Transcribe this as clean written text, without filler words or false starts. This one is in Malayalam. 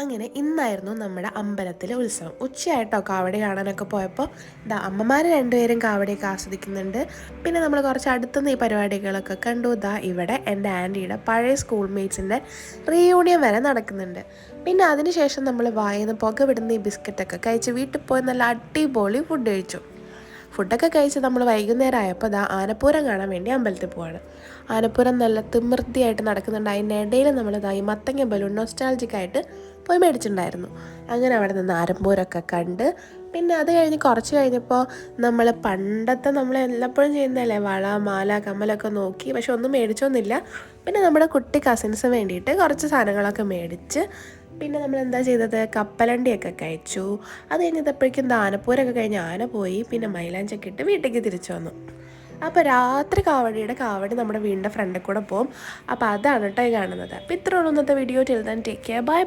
അങ്ങനെ ഇന്നായിരുന്നു നമ്മുടെ അമ്പലത്തിലെ ഉത്സവം. ഉച്ചയായിട്ടോ കാവടി കാണാനൊക്കെ പോയപ്പോൾ അമ്മമാർ രണ്ടുപേരും കാവടിയൊക്കെ ആസ്വദിക്കുന്നുണ്ട്. പിന്നെ നമ്മൾ കുറച്ച് അടുത്തുനിന്ന് ഈ പരിപാടികളൊക്കെ കണ്ടു. ഇവിടെ എൻ്റെ ആൻറ്റിയുടെ പഴയ സ്കൂൾ മേറ്റ്സിൻ്റെ റീയൂണിയൻ വരെ നടക്കുന്നുണ്ട്. പിന്നെ അതിനുശേഷം നമ്മൾ വായിന്ന് പുക വിടുന്ന ഈ ബിസ്ക്കറ്റൊക്കെ കഴിച്ച് വീട്ടിൽ പോയി നല്ല അടിപൊളി ഫുഡ് കഴിച്ചു. ഫുഡൊക്കെ കഴിച്ച് നമ്മൾ വൈകുന്നേരം ആയപ്പോൾ ആനപ്പൂരം കാണാൻ വേണ്ടി അമ്പലത്തിൽ പോവാണ്. ആനപ്പൂരം നല്ല തിമൃതിയായിട്ട് നടക്കുന്നുണ്ട്. അതിൻ്റെ ഇടയിൽ നമ്മൾ ഈ മത്തങ്ങ ബലൂൺ നൊസ്റ്റാൾജിക്കായിട്ട് പോയി മേടിച്ചിട്ടുണ്ടായിരുന്നു. അങ്ങനെ അവിടെ നിന്ന് ആരമ്പൂരമൊക്കെ കണ്ട് പിന്നെ അത് കഴിഞ്ഞ് കുറച്ച് കഴിഞ്ഞപ്പോൾ നമ്മൾ പണ്ടത്തെ നമ്മൾ എല്ലായ്പ്പോഴും ചെയ്യുന്നതല്ലേ, വള മാല കമ്മലൊക്കെ നോക്കി, പക്ഷെ ഒന്നും മേടിച്ചൊന്നുമില്ല. പിന്നെ നമ്മുടെ കുട്ടി കസിൻസിന് വേണ്ടിയിട്ട് കുറച്ച് സാധനങ്ങളൊക്കെ മേടിച്ച് പിന്നെ നമ്മൾ എന്താ ചെയ്തത്, കപ്പലണ്ടിയൊക്കെ കഴിച്ചു. അത് കഴിഞ്ഞപ്പോഴേക്കും ആനപ്പൂരൊക്കെ കഴിഞ്ഞ് ആന പോയി. പിന്നെ മൈലാഞ്ചൊക്കെ ഇട്ട് വീട്ടിലേക്ക് തിരിച്ചു വന്നു. അപ്പോൾ രാത്രി കാവടി നമ്മുടെ വീടിൻ്റെ ഫ്രണ്ടിൽ കൂടെ പോകും. അപ്പോൾ അതാണ് കേട്ടോ ഈ കാണുന്നത്. അപ്പോൾ ഇത്രയുള്ള ഇന്നത്തെ video. Till then take care, by.